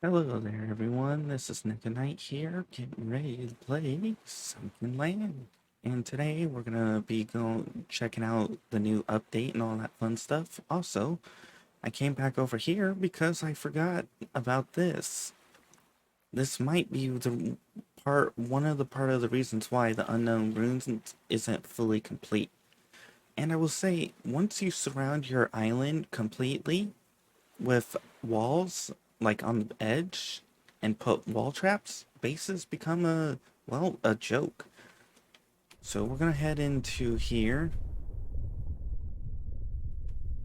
Hello there, everyone. This is Neko here, getting ready to play Sunkenland. And today we're gonna be checking out the new update and all that fun stuff. Also, I came back over here because I forgot about this. This might be one of the reasons why the unknown runes isn't fully complete. And I will say, once you surround your island completely with walls like on the edge and put wall traps, bases become a joke. So we're gonna head into here.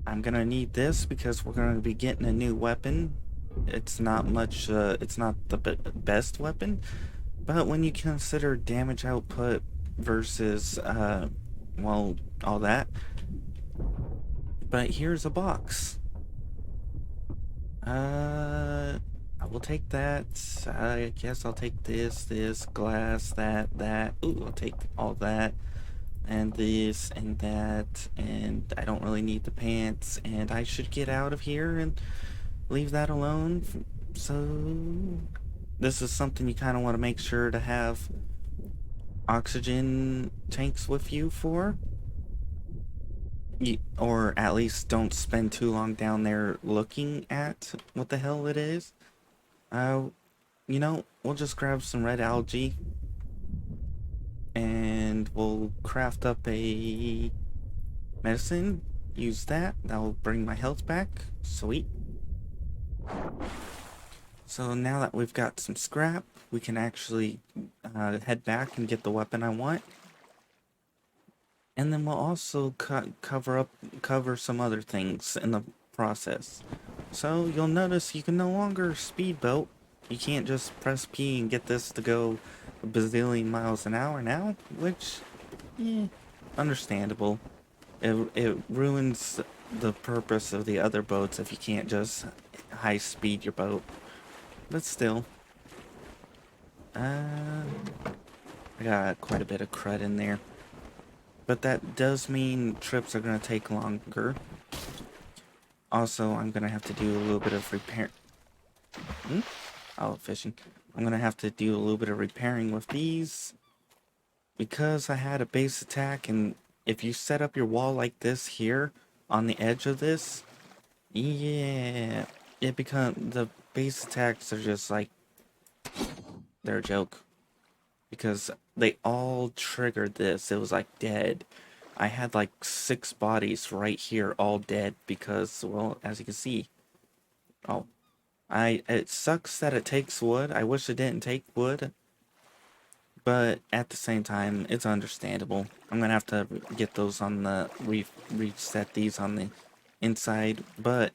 I'm gonna need this because we're gonna be getting a new weapon. It's not much, it's not the best weapon, but when you consider damage output versus, well, all that. But here's a box. I will take that. I guess I'll take this, glass, that. Ooh, I'll take all that. And this and that. And I don't really need the pants. And I should get out of here and leave that alone. So, this is something you kind of want to make sure to have oxygen tanks with you for. Or at least don't spend too long down there looking at what the hell it is. Uh, we'll just grab some red algae and we'll craft up a medicine. Use that. That'll bring my health back. Sweet. So now that we've got some scrap, we can actually head back and get the weapon I want. And then we'll also cover some other things in the process. So you'll notice you can no longer speedboat. You can't just press P and get this to go a bazillion miles an hour now, which, understandable. It ruins the purpose of the other boats if you can't just high speed your boat. But still, I got quite a bit of crud in there. But that does mean trips are going to take longer. Also, I'm going to have to do a little bit of repair. Oh, fishing. I'm going to have to do a little bit of repairing with these. Because I had a base attack, and if you set up your wall like this here, on the edge of this, yeah, the base attacks are just like, they're a joke. Because they all triggered this. It was like dead. I had like 6 bodies right here, all dead because, well, as you can see. Oh, it sucks that it takes wood. I wish it didn't take wood. But at the same time, it's understandable. I'm gonna have to get those on the reset these on the inside. But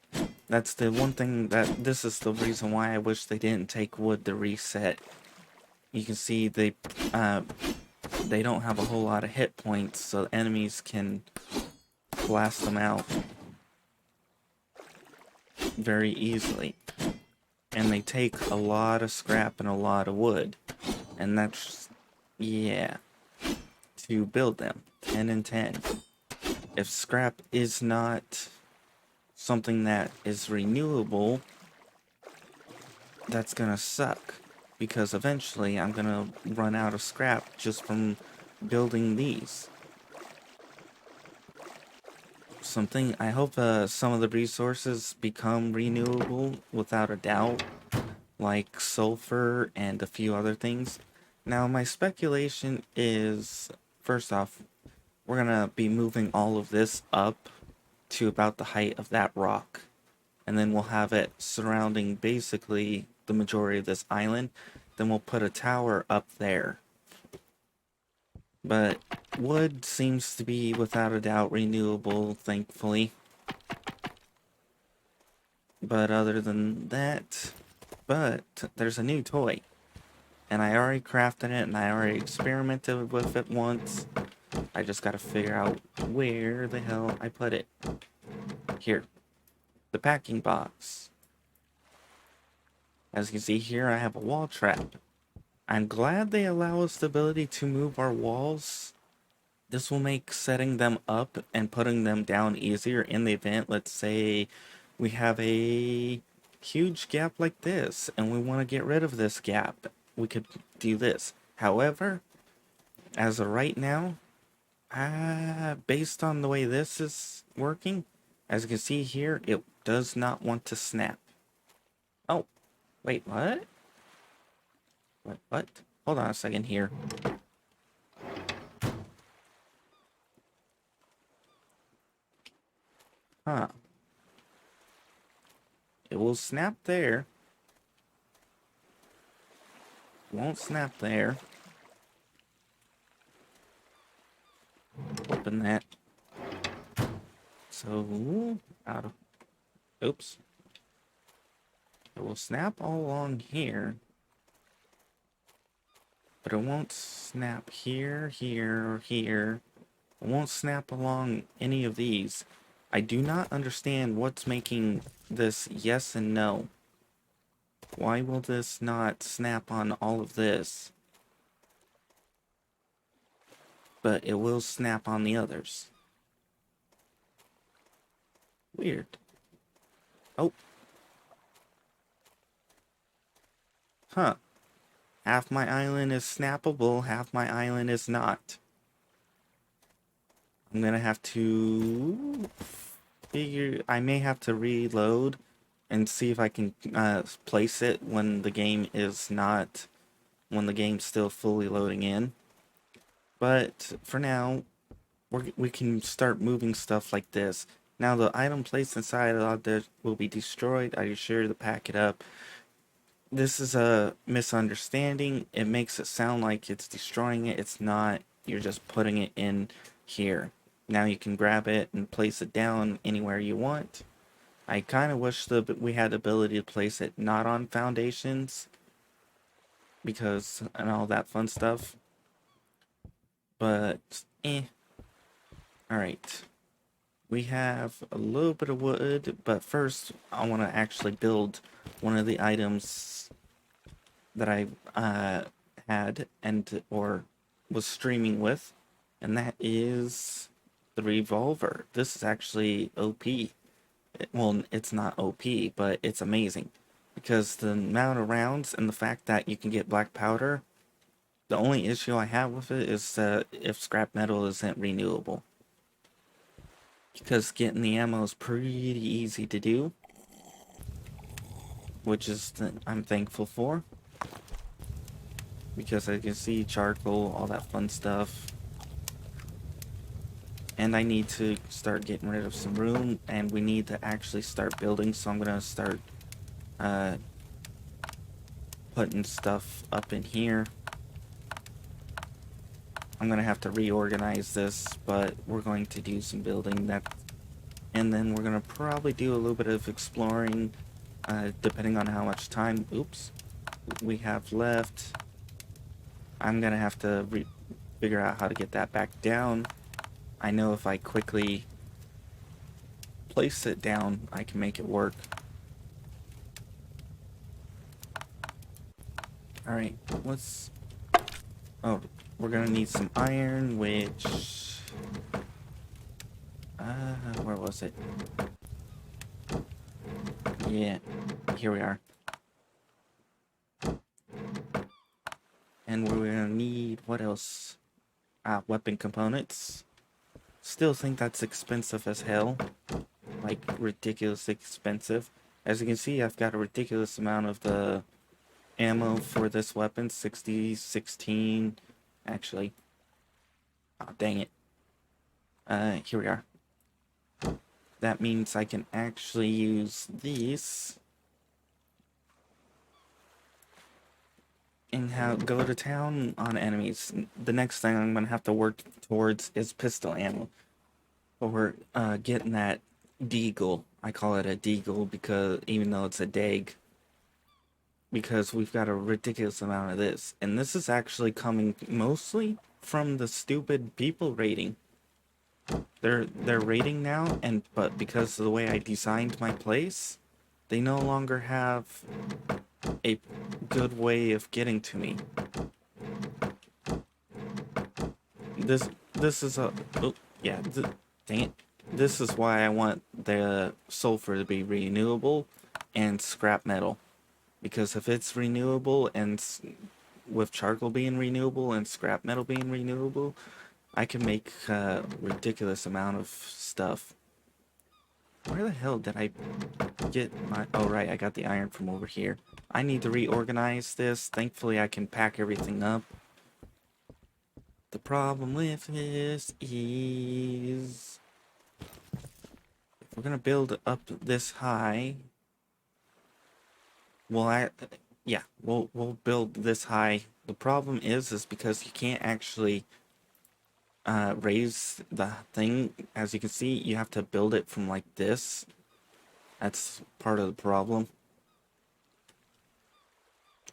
that's the one thing this is the reason why I wish they didn't take wood to reset. You can see they don't have a whole lot of hit points, so enemies can blast them out very easily. And they take a lot of scrap and a lot of wood. And that's, yeah, to build them. 10 and 10. If scrap is not something that is renewable, that's gonna suck. Because eventually I'm gonna run out of scrap just from building these. I hope some of the resources become renewable without a doubt, like sulfur and a few other things. Now my speculation is, first off, we're gonna be moving all of this up to about the height of that rock, and then we'll have it surrounding basically the majority of this island. Then we'll put a tower up there. But wood seems to be without a doubt renewable, thankfully. But other than that, there's a new toy. And I already crafted it and I already experimented with it once. I just gotta figure out where the hell I put it. Here. The packing box. As you can see here, I have a wall trap. I'm glad they allow us the ability to move our walls. This will make setting them up and putting them down easier in the event. Let's say we have a huge gap like this, and we want to get rid of this gap, we could do this. However, as of right now, based on the way this is working, as you can see here, it does not want to snap. Oh, wait, what? What? Hold on a second here. Huh. It will snap there. Won't snap there. Open that. So, out of... Oops. It will snap all along here. But it won't snap here, here, or here. It won't snap along any of these. I do not understand what's making this yes and no. Why will this not snap on all of this? But it will snap on the others. Weird. Oh. Huh. Half my island is snappable, half my island is not. I'm gonna have to figure... I may have to reload and see if I can place it when the game is not... when the game's still fully loading in. But for now, we can start moving stuff like this. Now the item placed inside of it will be destroyed. I assure to pack it up. This is a misunderstanding. It makes it sound like it's destroying it. It's not. You're just putting it in here. Now you can grab it and place it down anywhere you want. I kind of wish that we had the ability to place it not on foundations, because and all that fun stuff. But Alright. We have a little bit of wood, but first I want to actually build one of the items that I had or was streaming with, and that is the revolver. This is actually OP. Well, it's not OP, but it's amazing because the amount of rounds and the fact that you can get black powder. The only issue I have with it is if scrap metal isn't renewable, because getting the ammo is pretty easy to do, which is I'm thankful for, because I can see charcoal, all that fun stuff. And I need to start getting rid of some room, and we need to actually start building, so I'm gonna start putting stuff up in here. I'm gonna have to reorganize this, but we're going to do some building and then we're gonna probably do a little bit of exploring, depending on how much time we have left. I'm gonna have to figure out how to get that back down. I know if I quickly place it down, I can make it work. Alright, oh, we're gonna need some iron, which... where was it? Yeah, here we are. And we're gonna need, what else? Weapon components. Still think that's expensive as hell. Like, ridiculously expensive. As you can see, I've got a ridiculous amount of the ammo for this weapon. 60, 16... Actually. Oh, dang it. Here we are. That means I can actually use these and go to town on enemies. The next thing I'm gonna have to work towards is pistol ammo, or getting that deagle. I call it a deagle because even though it's a dag, because we've got a ridiculous amount of this, and this is actually coming mostly from the stupid people raiding. They're raiding now, but because of the way I designed my place, they no longer have a good way of getting to me. This is a... Oh, yeah, dang it. This is why I want the sulfur to be renewable, and scrap metal. Because if it's renewable and with charcoal being renewable and scrap metal being renewable, I can make a ridiculous amount of stuff. Where the hell did I get my... Oh, right, I got the iron from over here. I need to reorganize this. Thankfully, I can pack everything up. The problem with this is... if we're gonna build up this high... Well, yeah, we'll build this high. The problem is because you can't actually raise the thing. As you can see, you have to build it from like this. That's part of the problem.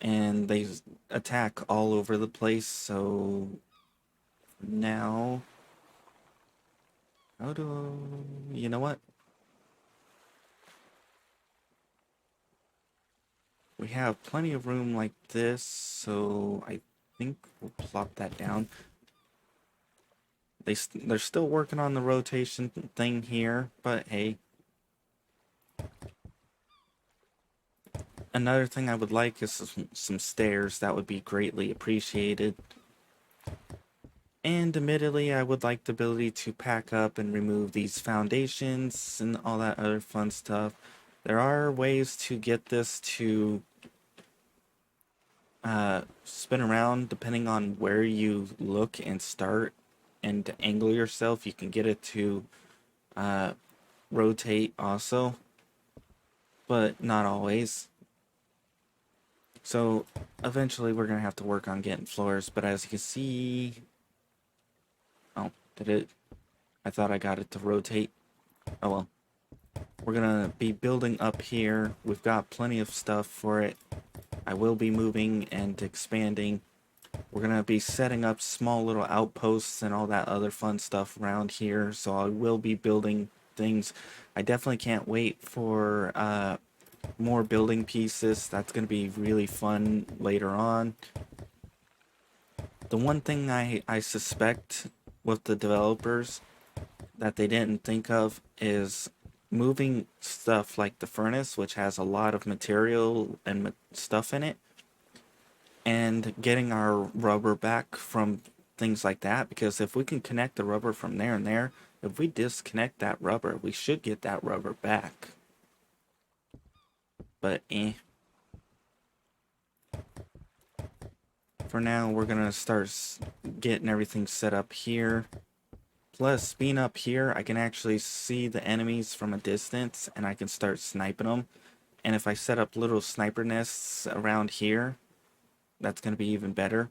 And they attack all over the place, so now how do you know what? We have plenty of room like this, so I think we'll plop that down. They're still working on the rotation thing here, but hey. Another thing I would like is some stairs. That would be greatly appreciated. And admittedly, I would like the ability to pack up and remove these foundations and all that other fun stuff. There are ways to get this to spin around depending on where you look and start and to angle yourself. You can get it to rotate also, but not always. So eventually we're gonna have to work on getting floors, but as you can see... Oh, did it? I thought I got it to rotate. Oh well. We're gonna be building up here. We've got plenty of stuff for it. I will be moving and expanding. We're gonna be setting up small little outposts and all that other fun stuff around here. So I will be building things. I definitely can't wait for more building pieces. That's gonna be really fun later on. The one thing I suspect with the developers that they didn't think of is moving stuff like the furnace, which has a lot of material and stuff in it, and getting our rubber back from things like that. Because if we can connect the rubber from there and there, if we disconnect that rubber, we should get that rubber back. But for now, we're gonna start getting everything set up here. Plus, being up here, I can actually see the enemies from a distance, and I can start sniping them. And if I set up little sniper nests around here, that's going to be even better.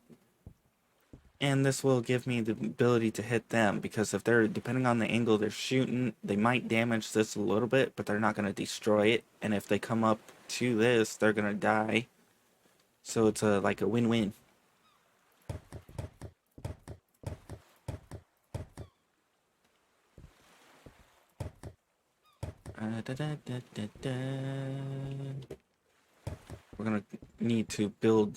And this will give me the ability to hit them, because if they're, depending on the angle they're shooting, they might damage this a little bit, but they're not going to destroy it. And if they come up to this, they're going to die. So it's like a win-win. We're gonna need to build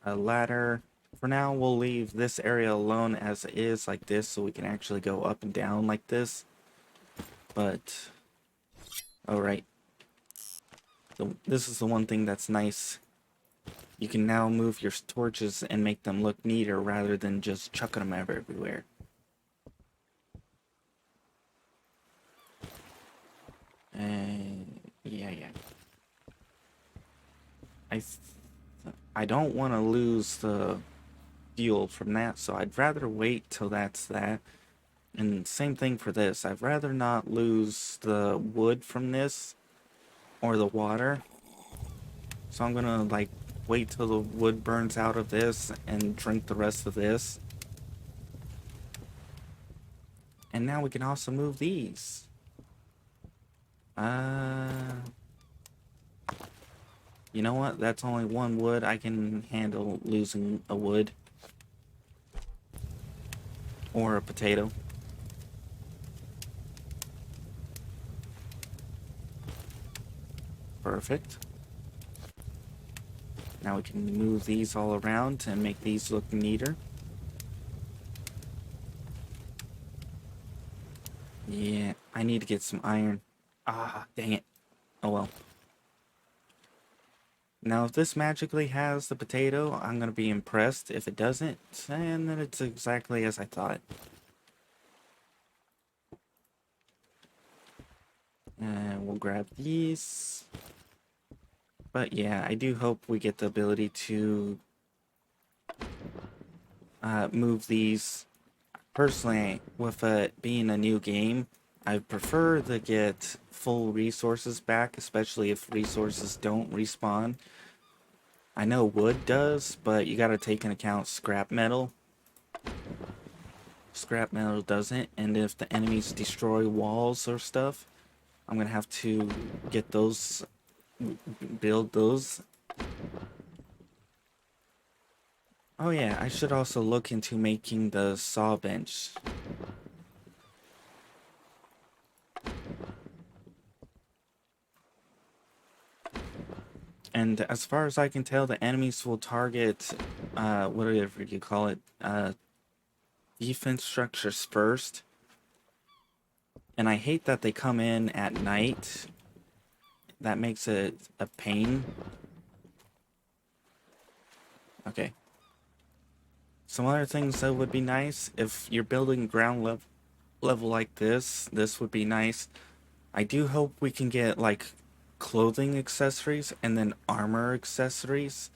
a ladder. For now, we'll leave this area alone as it is, like this, so we can actually go up and down like this. But, alright. So this is the one thing that's nice. You can now move your torches and make them look neater rather than just chucking them everywhere. Yeah. I don't want to lose the fuel from that, so I'd rather wait till that's that. And same thing for this. I'd rather not lose the wood from this or the water. So I'm gonna like wait till the wood burns out of this and drink the rest of this. And now we can also move these. You know what? That's only one wood. I can handle losing a wood. Or a potato. Perfect. Now we can move these all around and make these look neater. Yeah, I need to get some iron. Ah, dang it. Oh well. Now, if this magically has the potato, I'm going to be impressed. If it doesn't, then it's exactly as I thought. And we'll grab these. But yeah, I do hope we get the ability to move these. Personally, with it being a new game, I prefer to get full resources back, especially if resources don't respawn. I know wood does, but you gotta take into account scrap metal. Scrap metal doesn't, and if the enemies destroy walls or stuff, I'm gonna have to get those, build those. Oh yeah, I should also look into making the saw bench. And as far as I can tell, the enemies will target, whatever you call it, defense structures first. And I hate that they come in at night. That makes it a pain. Okay. Some other things that would be nice, if you're building ground level like this would be nice. I do hope we can get like clothing accessories and then armor accessories.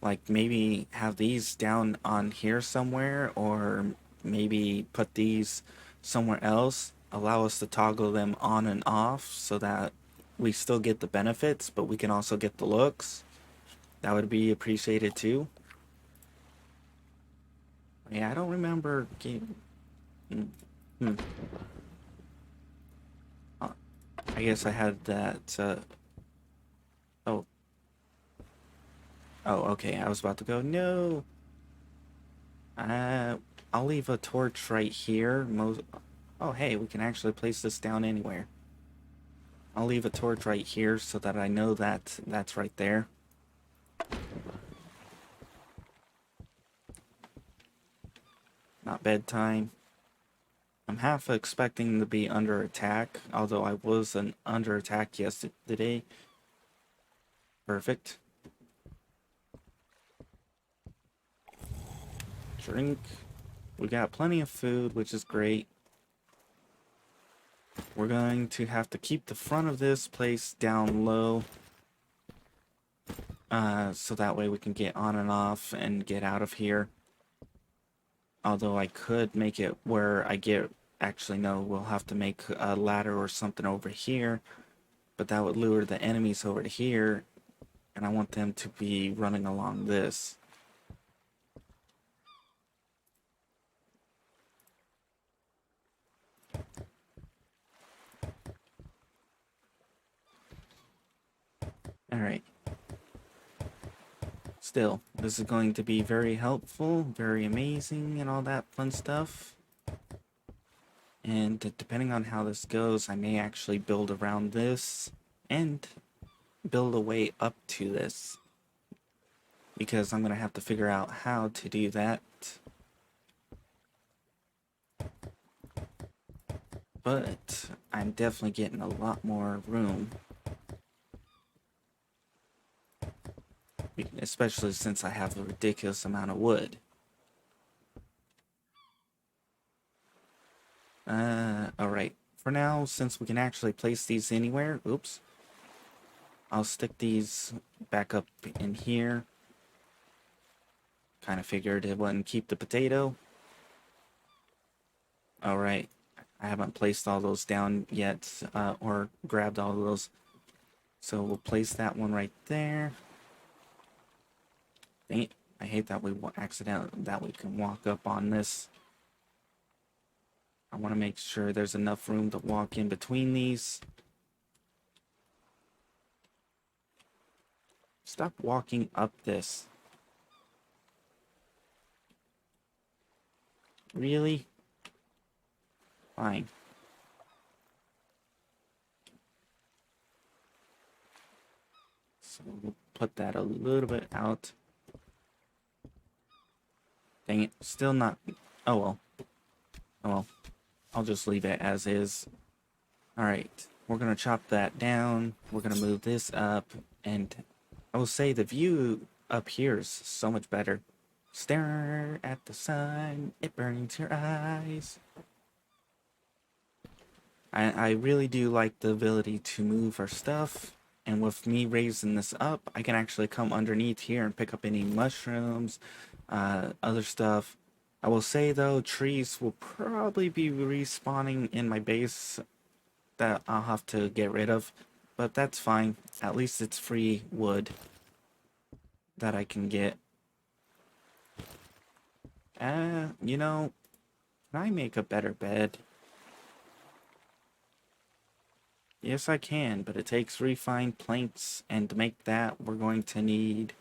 Like maybe have these down on here somewhere, or maybe put these somewhere else. Allow us to toggle them on and off so that we still get the benefits, but we can also get the looks. That would be appreciated too. Yeah, I don't remember game. Hmm. Uh, I guess I had that. Oh, oh, okay. I was about to go. No. Uh, I'll leave a torch right here. Oh, hey, we can actually place this down anywhere. I'll leave a torch right here so that I know that that's right there. Not bedtime. I'm half expecting to be under attack, although I was under attack yesterday. Perfect. Drink. We got plenty of food, which is great. We're going to have to keep the front of this place down low. So that way we can get on and off and get out of here. Although I could make it where I get... Actually, no, we'll have to make a ladder or something over here. But that would lure the enemies over to here. And I want them to be running along this. Alright. Still, this is going to be very helpful, very amazing, and all that fun stuff. And depending on how this goes, I may actually build around this and build a way up to this. Because I'm going to have to figure out how to do that. But I'm definitely getting a lot more room. Especially since I have a ridiculous amount of wood. Alright. For now, since we can actually place these anywhere, oops. I'll stick these back up in here. Kind of figured it wouldn't keep the potato. Alright. I haven't placed all those down yet, or grabbed all of those. So we'll place that one right there. Dang it. I hate that we can walk up on this. I want to make sure there's enough room to walk in between these. Stop walking up this. Really? Fine. So we'll put that a little bit out. Dang it. Still not... Oh well. Oh well. I'll just leave it as is. Alright. We're going to chop that down. We're going to move this up. And I will say the view up here is so much better. Stare at the sun, it burns your eyes. I really do like the ability to move our stuff. And with me raising this up, I can actually come underneath here and pick up any mushrooms, other stuff. I will say though, trees will probably be respawning in my base that I'll have to get rid of. But that's fine. At least it's free wood that I can get. You know, can I make a better bed? Yes, I can, but it takes refined planks, and to make that, we're going to need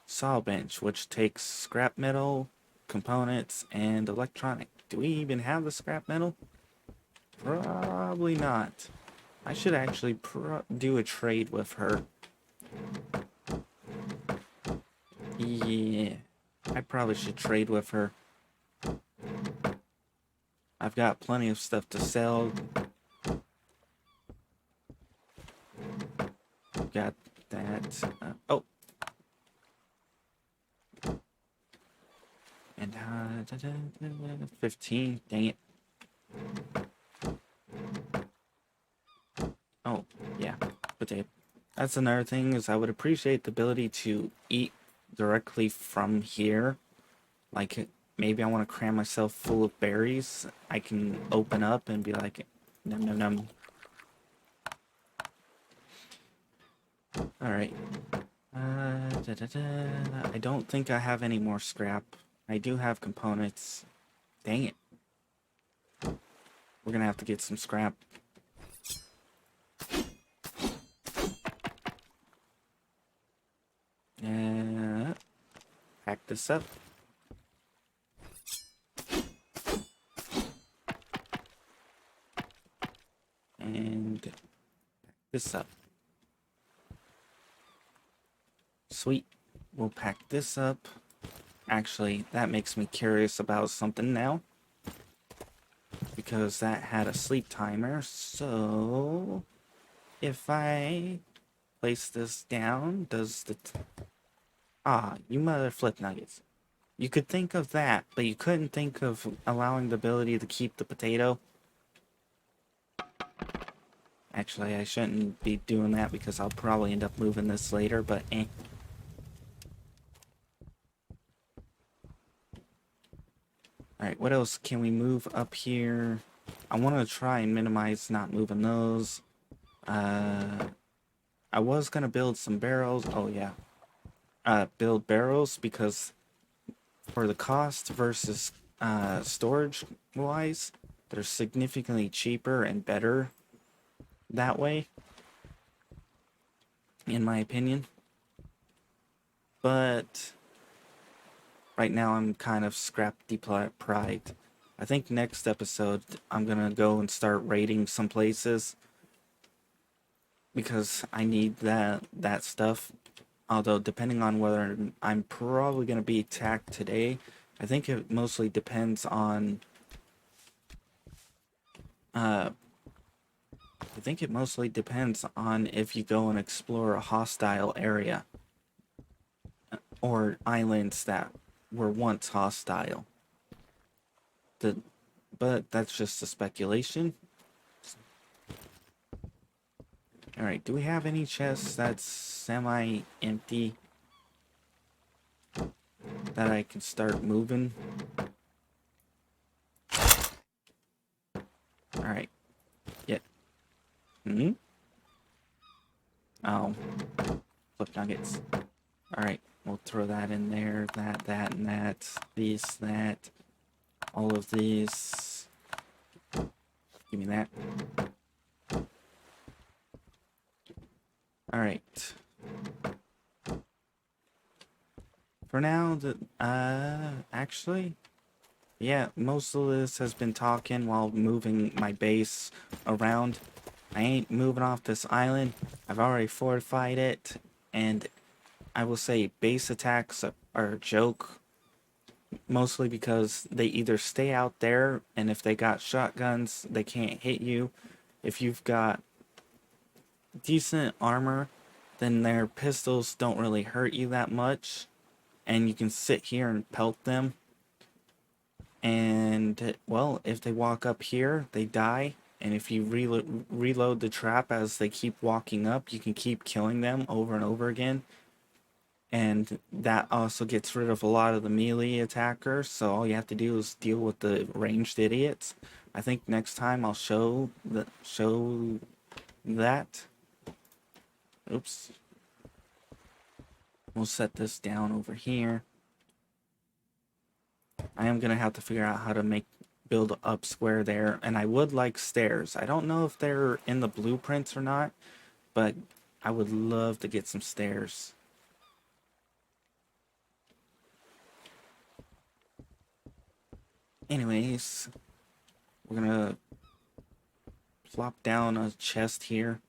saw bench, which takes scrap metal, components, and electronic. Do we even have the scrap metal? Probably not. I should actually do a trade with her. Yeah, I probably should trade with her. I've got plenty of stuff to sell. Got that. Oh. And 15. Dang it. Oh, yeah. Potato. That's another thing, is I would appreciate the ability to eat directly from here. Like, maybe I want to cram myself full of berries. I can open up and be like, num num num. Alright. I don't think I have any more scrap. I do have components. Dang it. We're gonna have to get some scrap. Pack this up. And pack this up. Sweet. We'll pack this up. Actually, that makes me curious about something now, because that had a sleep timer. So if I place this down, does the you mother flip nuggets. You could think of that, but you couldn't think of allowing the ability to keep the potato. Actually, I shouldn't be doing that because I'll probably end up moving this later, but eh. Alright, what else can we move up here? I want to try and minimize not moving those. I was going to build some barrels. Oh, yeah. Build barrels because for the cost versus storage-wise, they're significantly cheaper and better that way, in my opinion. But right now I'm kind of scrap deprived. I think next episode I'm gonna go and start raiding some places because I need that stuff. Although depending on whether I'm probably gonna be attacked today, I think it mostly depends on if you go and explore a hostile area or islands that were once hostile. But that's just a speculation. Alright, do we have any chests that's semi-empty that I can start moving? Alright. Yeah. Oh. Flip nuggets. Alright, we'll throw that in there. That, and that. These, that. All of these. Give me that. Alright. For now, actually, yeah, most of this has been talking while moving my base around. I ain't moving off this island. I've already fortified it, and I will say base attacks are a joke, mostly because they either stay out there, and if they got shotguns, they can't hit you. If you've got decent armor, then their pistols don't really hurt you that much, and you can sit here and pelt them. And, well, if they walk up here, they die. And if you reload the trap as they keep walking up, you can keep killing them over and over again. And that also gets rid of a lot of the melee attackers, so all you have to do is deal with the ranged idiots. I think next time I'll show that. Oops. We'll set this down over here. I am gonna have to figure out how to build up square there, and I would like stairs. I don't know if they're in the blueprints or not, but I would love to get some stairs. Anyways, we're gonna plop down a chest here,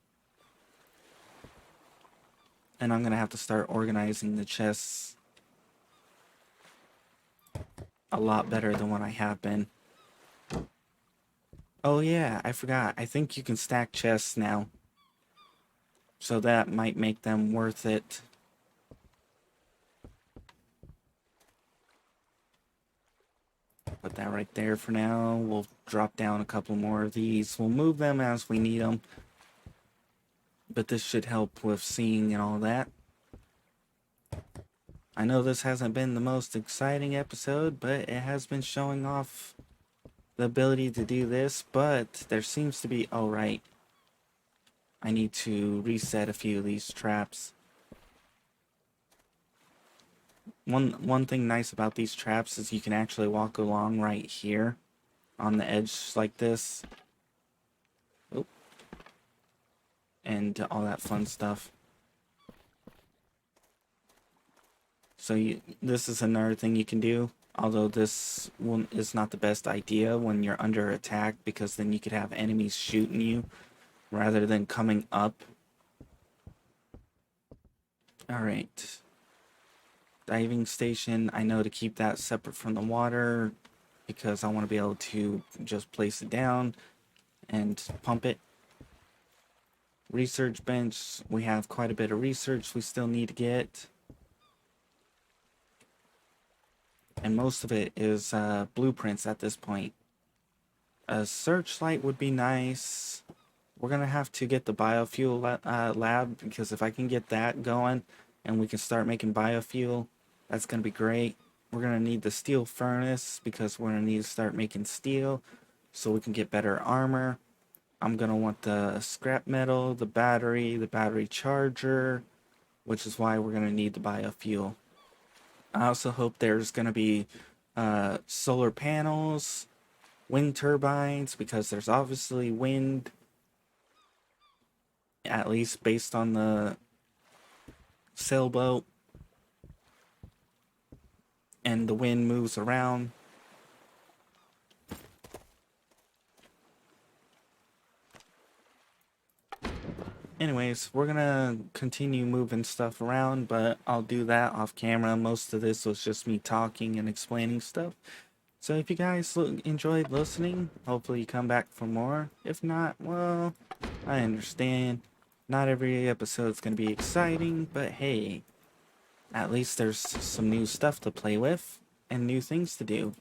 and I'm gonna have to start organizing the chests a lot better than what I have been. Oh yeah, I forgot. I think you can stack chests now, so that might make them worth it. Put that right there for now. We'll drop down a couple more of these. We'll move them as we need them, but this should help with seeing and all that. I know this hasn't been the most exciting episode, but it has been showing off the ability to do this, but there seems to be... Oh, right. I need to reset a few of these traps. One thing nice about these traps is you can actually walk along right here on the edge like this. Oop. And all that fun stuff. So this is another thing you can do, although this one is not the best idea when you're under attack, because then you could have enemies shooting you rather than coming up. Alright. Diving station, I know to keep that separate from the water because I want to be able to just place it down and pump it. Research bench, we have quite a bit of research we still need to get. And most of it is blueprints at this point. A searchlight would be nice. We're going to have to get the biofuel lab, because if I can get that going and we can start making biofuel, that's going to be great. We're going to need the steel furnace because we're going to need to start making steel so we can get better armor. I'm going to want the scrap metal, the battery charger, which is why we're going to need the biofuel. I also hope there's going to be solar panels, wind turbines, because there's obviously wind, at least based on the sailboat. And the wind moves around. Anyways, we're gonna continue moving stuff around, but I'll do that off camera. Most of this was just me talking and explaining stuff. So if you guys enjoyed listening, hopefully you come back for more. If not, well, I understand. Not every episode's gonna be exciting, but hey, at least there's some new stuff to play with and new things to do.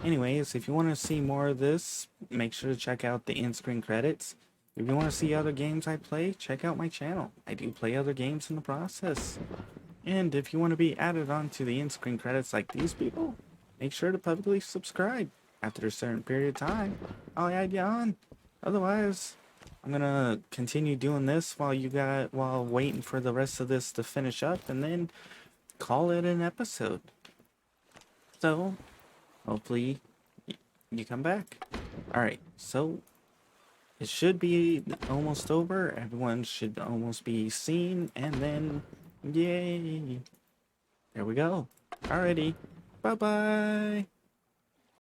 Anyways, if you want to see more of this, make sure to check out the in-screen credits. If you want to see other games I play, check out my channel. I do play other games in the process. And if you want to be added onto the in-screen credits like these people, make sure to publicly subscribe. After a certain period of time, I'll add you on. Otherwise, I'm gonna continue doing this while waiting for the rest of this to finish up, and then call it an episode. So, hopefully you come back. Alright, so it should be almost over. Everyone should almost be seen, and then yay! There we go. Alrighty. Bye-bye.